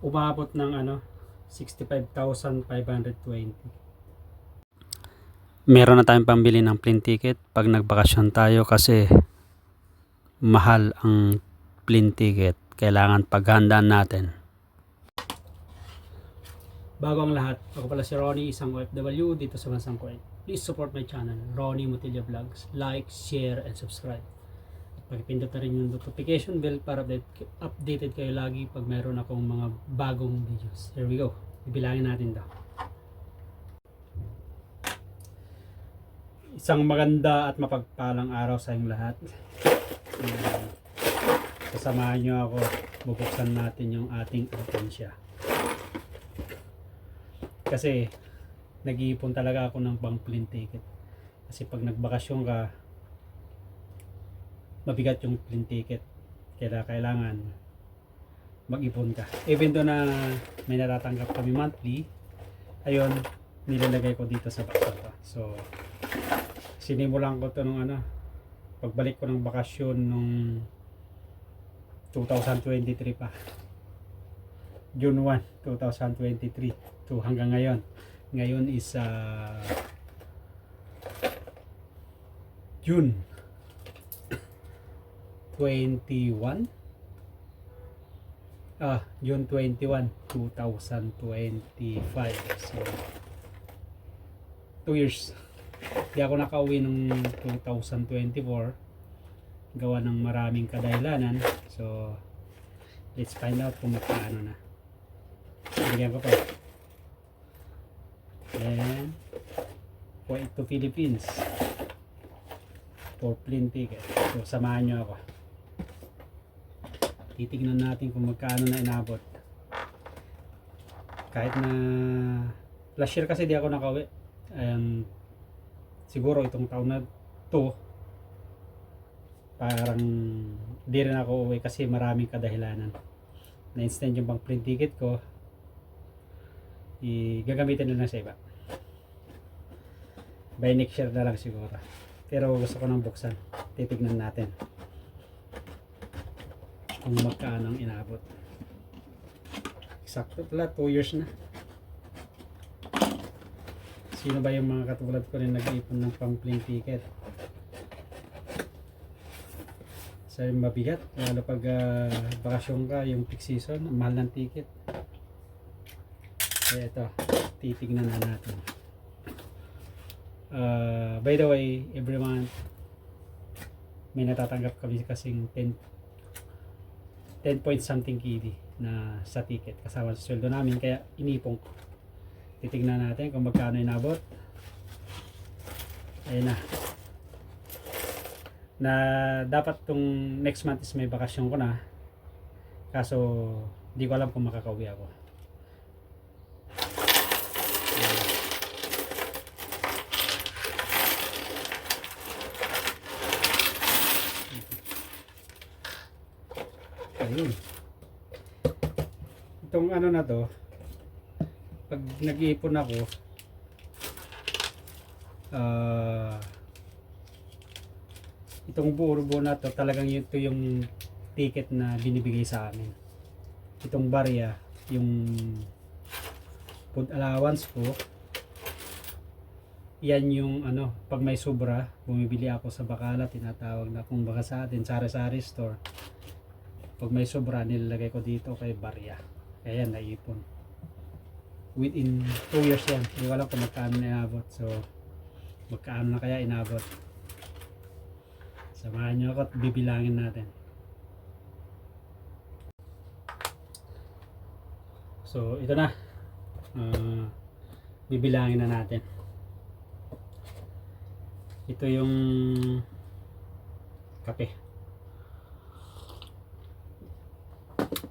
umabot ng 65,520. Meron na tayong pambili ng plane ticket pag nagbakasyon tayo kasi mahal ang plane ticket. Kailangan paghandaan natin. Bago ang lahat, ako pala si Ronnie, isang OFW dito sa bansang Kuwait. Please support my channel, Ronnie Mutilla Vlogs. Like, share, and subscribe. Pagpindot na rin yung notification bell para updated kayo lagi pag mayroon akong mga bagong videos. Here we go. Bibilangin natin daw. Isang maganda at mapagpalang araw sa inyong lahat. Kasamahan nyo ako, bubuksan natin yung ating alkansya. Kasi nag-iipon talaga ako ng pang plane ticket. Kasi pag nagbakasyon ka, mabigat yung plane ticket. Kaya kailangan mag-ipon ka. Even though na may natatanggap kami monthly, ayun, nilalagay ko dito sa box ko. So, sinimulan ko to nung pagbalik ko ng bakasyon nung 2023 pa. June 1, 2023 to hanggang ngayon. Ngayon is June 21. June 21, 2025. So 2 years. Di ako nakauwi nung 2024 gawa ng maraming kadahilanan. So let's find out kung magkano na. Bigyan ko pa. Then Kuwait to Philippines for plane ticket. So samahan nyo ako. Titignan natin kung magkano na inabot. Kahit na last year kasi di ako nakauwi. Siguro itong taon na to parang di rin ako uwi kasi maraming kadahilanan. Na-extend yung pang plane ticket ko, gagamitin na lang sa iba. By next year na lang siguro. Pero gusto ko nang buksan. Titignan natin kung magkano ang inabot. Eksakto pala 2 years na. Sino ba yung mga katulad ko rin nag-iipon ng pang plane ticket? So mabigat, lalo pag bakasyon ka, yung peak season, mahal ng ticket. Kaya ito, titignan na natin. By the way, every month may natatanggap kami kasing 10 point something KD na sa ticket kasama sa sweldo namin, kaya inipong ko. Titignan natin kung magkano inabot. Ayun na dapat tong next month is may bakasyon ko na, kaso di ko alam kung makakauwi ako. Ayun, itong na to, pag nag-iipon ako, itong buo na to, talagang ito yung ticket na binibigay sa amin. Itong barya, yung food allowance ko, yan yung pag may sobra, bumibili ako sa bakala, tinatawag na kung baka sa atin, sari-sari store. Pag may sobra, nilalagay ko dito kay barya. Kaya yan, naipon. Within 2 years yan, hindi ko alam kung magkano na inabot. So magkano na kaya inabot. Samahan nyo ako at bibilangin natin. So ito na, bibilangin na natin. Ito yung kape.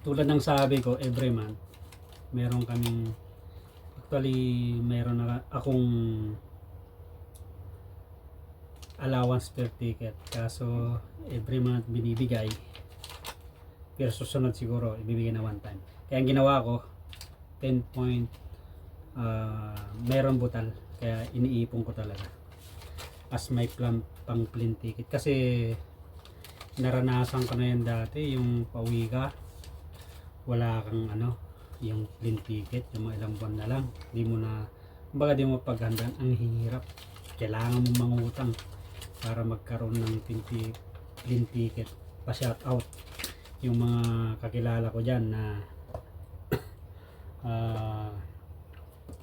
Tulad ng sabi ko, every month meron kaming, actually meron na akong allowance per ticket, kaso every month binibigay, pero susunod siguro ibibigay na one time. Kaya ang ginawa ko 10 point, meron butal, kaya iniipon ko talaga as may plan pang plane ticket. Kasi naranasan ko na yan dati, yung pauwi ka, wala kang yung plane ticket, yung mga ilang buwan na lang, di mo na, kumbaga di mo paghandaan, ang hirap. Kailangan mo mangutang para magkaroon ng plane ticket. Pa shout out yung mga kakilala ko dyan na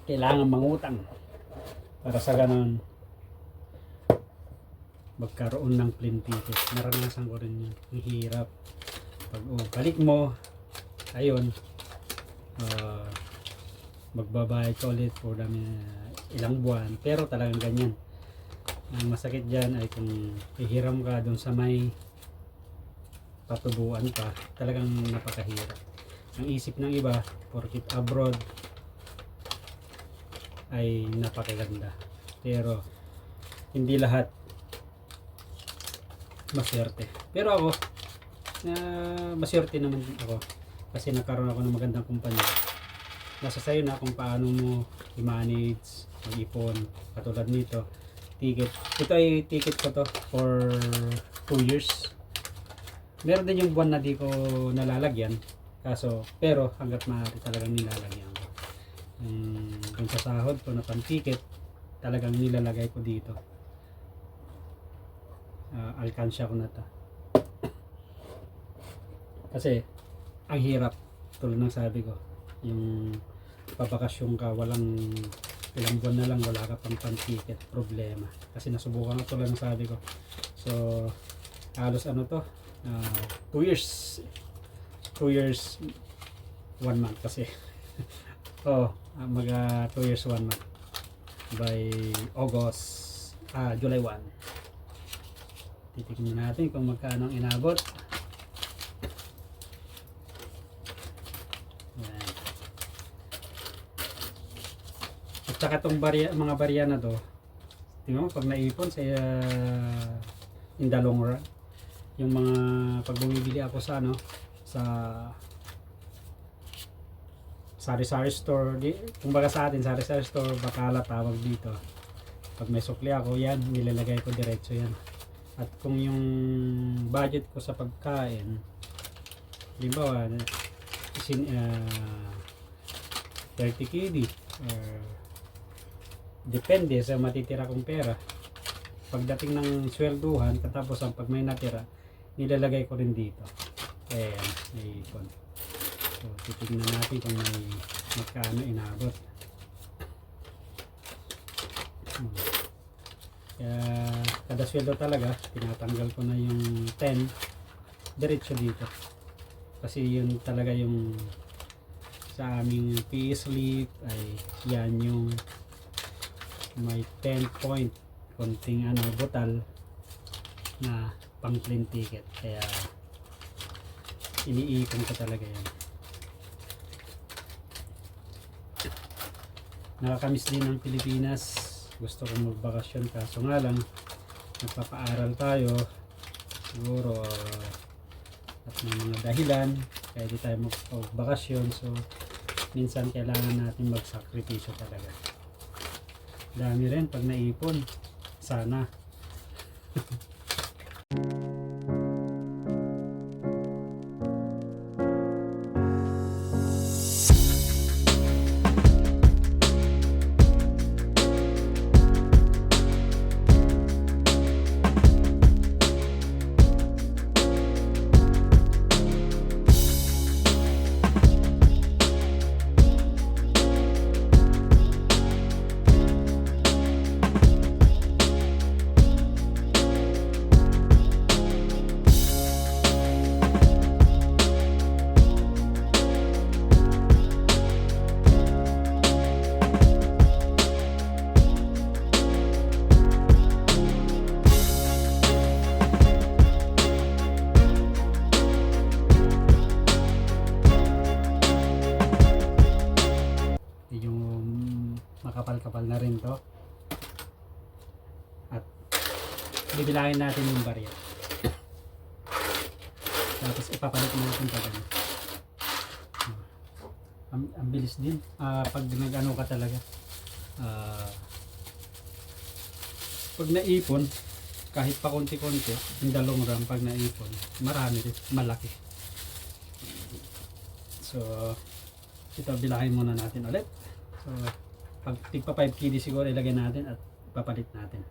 kailangan mangutang para sa ganun magkaroon ng plane ticket. Naranasan ko rin yun, ang hirap. Pag balik mo, ayun, magbabayad ka ulit for ilang buwan, pero talagang ganyan. Ang masakit dyan ay kung hihiram ka doon sa may patubuan pa, talagang napakahirap. Ang isip ng iba, porkit abroad ay napakaganda, pero hindi lahat maswerte. Pero ako, maswerte naman ako kasi nagkaroon ako ng magandang kumpanya. Nasa sayo na kung paano mo i-manage, mag-ipon. Katulad nito, ticket. Ito ay ticket ko to for 2 years. Meron din yung buwan na di ko nalalagyan. Pero hanggat maaari talagang nilalagyan ko. Kung sa sahod ko na pan-ticket, talagang nilalagay ko dito. Alkansya ko na to. Kasi ang hirap, tulad ng sabi ko, yung papakasyon ka, walang ilang buwan na lang, wala ka pang pan-ticket, problema. Kasi nasubukan ko, tulad ng sabi ko. So halos 2 years 1 month kasi mag 2 years 1 month by July 1. Titignan natin kung magkano ang inabot. Yan. At saka itong mga barya na to, tingnan mo pag naipon sa in the long run, yung mga pag bumibili ako sa sa sari-sari store, kumbaga sa atin sari-sari store, bakala tawag dito. Pag may sukli ako, yan nilalagay ko diretso yan. At kung yung budget ko sa pagkain, halimbawa 30 KD, depende sa matitira kong pera. Pagdating ng swelduhan, katapos ang pag may natira, nilalagay ko rin dito. Ayan, may ipon. So titignan natin kung may magkano inabot. Kaya kada sweldo talaga tinatanggal ko na yung 10 diretso dito, kasi yun talaga yung sa aming pay slip ay yan yung may 10 point konting butal na pang plane ticket, kaya iniipon ko talaga yan. Nakakamiss din ng Pilipinas, gusto kong magbakasyon, kaso nga lang nagpapaaral tayo siguro at may mga dahilan kaya di tayo magbakasyon. So minsan kailangan natin magsakripisyo talaga. Dami rin pag naipon, sana. Makapal-kapal na rin to, at bibilangin natin yung barya, tapos ipapalit natin pa ganun. Ang bilis din pag nag-ano ka talaga, pag naipon kahit pa konti-konti in the long run, pag naipon marami rin, malaki. So Ito, bilahin muna natin ulit. So, pag tigpa 5 KD siguro ilagay natin at papalit natin.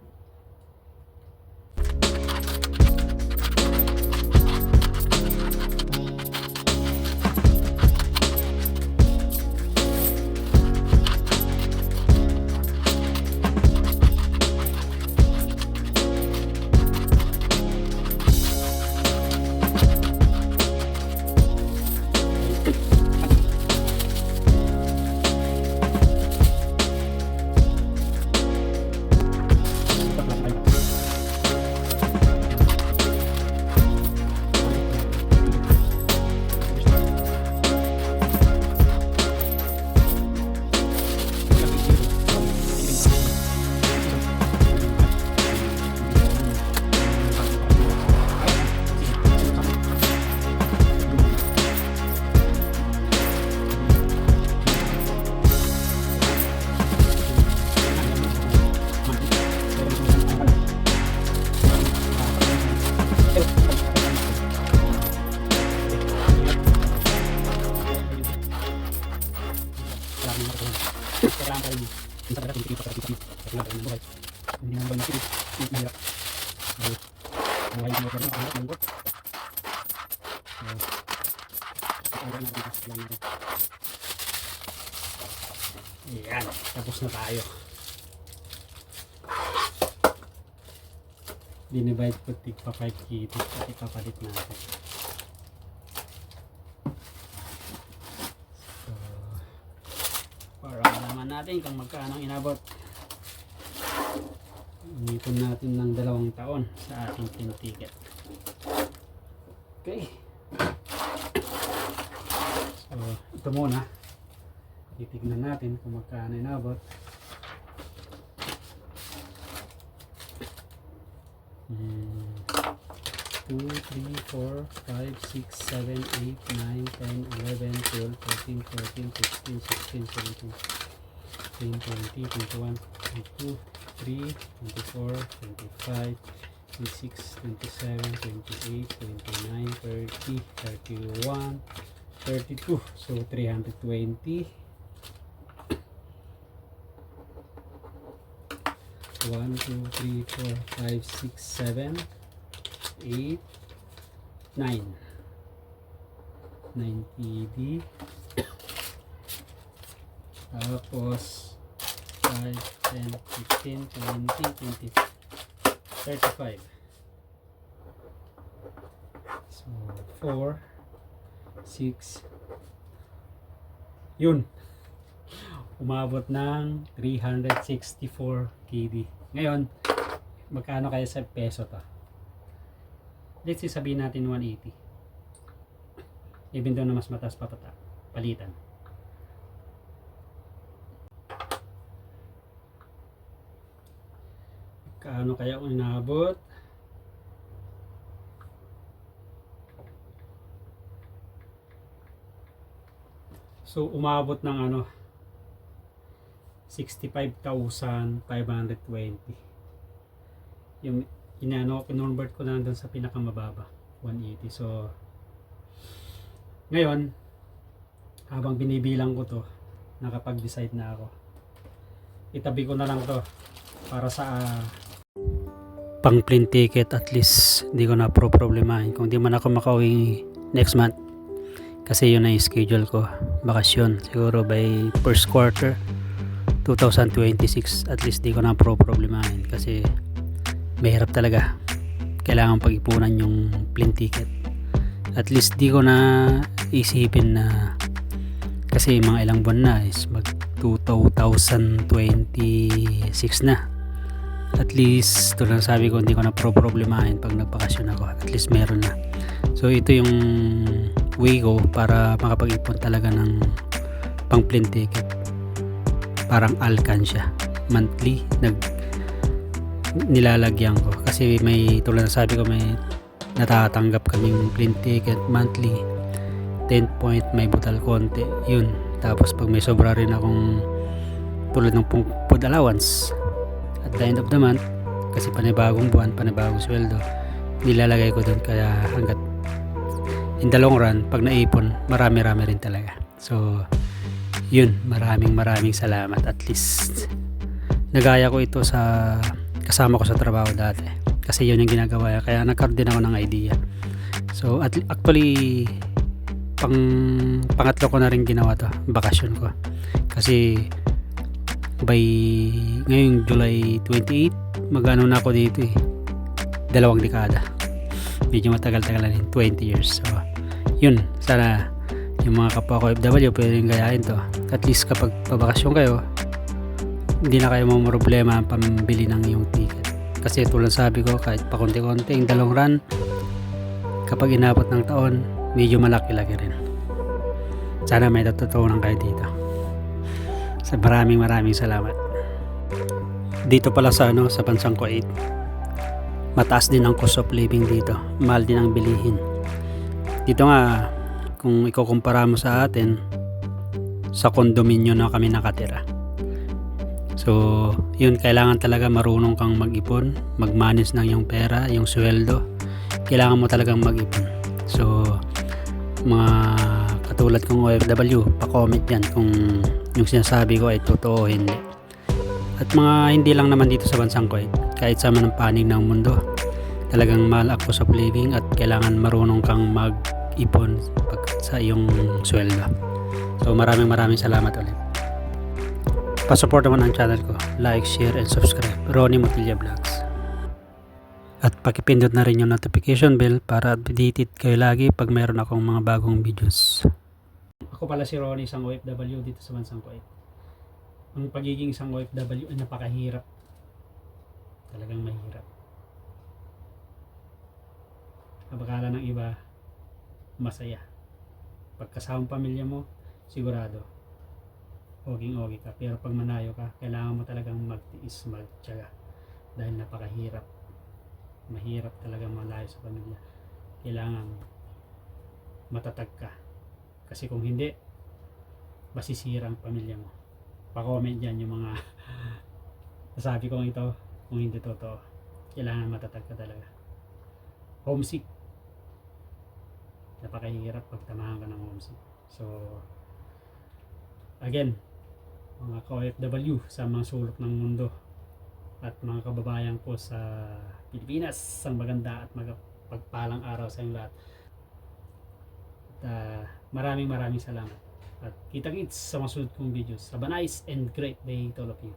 Kailangan pa rin minsan talaga pinipili pa sa pinipili sa kailangan ng buhay. Hindi mo ba yung mahirap buhay mo pa rin ang lambot. Ayan, tapos na tayo. Dinivide ko tigpa 5 kilos at ipapalit natin. Para malaman natin kung magkano ang inabot. Umipon natin ng 2 taon sa ating plane ticket. Okay. So, ito muna. Titignan natin kung magkano inabot. 2, 3, 4, 5, 6, 7, 8, 9, 10, 11, 12, 13, 14, 15, 16, 17, 18, 20, 21, 22, 23, 24, 25, 26, 27, 28, 29, 30, 31, 32. So 320. 1, 2, 3, 4, 5, 6, 7, 8, 9 TD. Tapos 5, 10, 15, 20, 20, 35. So 4, 6, yun, umabot ng 364 KD. Ngayon, magkano kaya sa peso to? Let's say sabihin natin 180. Even though na mas mataas pa palitan. Kaano kaya kung inabot? So umabot ng ano 65,520. Yung convert ko na doon sa pinakamababa, 180. So ngayon, habang binibilang ko to, nakapag-decide na ako. Itabi ko na lang to para sa pang plane ticket. At least hindi ko na problemahin kung di man ako makauwi next month, kasi yun na yung schedule ko, bakasyon. Siguro by first quarter 2026, at least di ko na problemahin kasi mahirap talaga. Kailangan pag-ipunan yung plane ticket. At least di ko na isipin na, kasi mga ilang buwan na is mag 2026 na. At least ito lang sabi ko, hindi ko na problemahin pag nagpakasyon ako. At least meron na. So ito yung way ko para makapag-ipon talaga ng pang plane ticket. Parang alkansya monthly nilalagyan ko, kasi may tulad na sabi ko, may natatanggap kaming plane ticket monthly 10 point, may butal konti yun. Tapos pag may sobra rin akong tulad ng food allowance at the end of the month, kasi panibagong buwan, panibagong sweldo, nilalagay ko dun. Kaya hanggat in the long run, pag naipon, marami-rami rin talaga. So Yun, maraming salamat. At least nagaya ko ito sa kasama ko sa trabaho dati, kasi yun yung ginagawa, kaya nagkaroon din ako ng idea. So actually pangatlo ko na rin ginawa to, bakasyon ko, kasi by ngayong July 28 magano na ako dito eh, 2 dekada, medyo matagal-tagal na rin, 20 years. So yun, sana yung mga kapwa ko FW pwedeng gayahin to. At least kapag pabakasyon kayo, hindi na kayo problema ang pambili ng iyong ticket, kasi tulad sabi ko, kahit pa konti-konti yung dalawang run, kapag inabot ng taon, medyo malaki-laki rin. Sana may natutunan kayo dito. Sa maraming salamat. Dito pala sa sa bansang Kuwait, mataas din ang cost of living dito, mahal din ang bilihin. Dito nga, kung ikukumpara mo sa atin, sa kondominyo na kami nakatira. So yun, kailangan talaga marunong kang mag-ipon, mag-manage ng iyong pera, yung sweldo, kailangan mo talagang mag-ipon. So mga katulad kong OFW, pa-comment yan kung yung sinasabi ko ay totoo o hindi. At mga hindi lang naman dito sa bansang Kuwait, kahit sa manang panig ng mundo, talagang mahal ang cost of living at kailangan marunong kang mag-ipon sa iyong sweldo. So maraming salamat ulit. Pa-support naman ang channel ko, like, share, and subscribe. Ronnie Motilia Vlogs. At pakipindot na rin yung notification bell para updated kayo lagi pag mayroon akong mga bagong videos. Ako pala si Ronnie, isang OFW dito sa bansang Kuwait. Ang pagiging isang OFW ay napakahirap. Talagang mahirap. Kabakala ng iba, masaya. Pagkasama pamilya mo, sigurado, oging-ogi ka. Pero pag manayo ka, kailangan mo talagang magtiis, magtiyaga. Dahil napakahirap. Mahirap talagang malayo sa pamilya. Kailangan matatag ka. Kasi kung hindi, masisira ang pamilya mo. Pa-comment dyan yung mga nasabi kong ito, kung hindi totoo. Kailangan matatag ka talaga. Homesick. Napakahirap pag tamahan ka ng homesick. So again, mga ka-OFW sa mga sulok ng mundo at mga kababayan ko sa Pilipinas, ang maganda at magpagpalang araw sa inyong lahat. At maraming salamat. At kita-kits sa mga sunod kong videos. Have a nice and great day to all of you.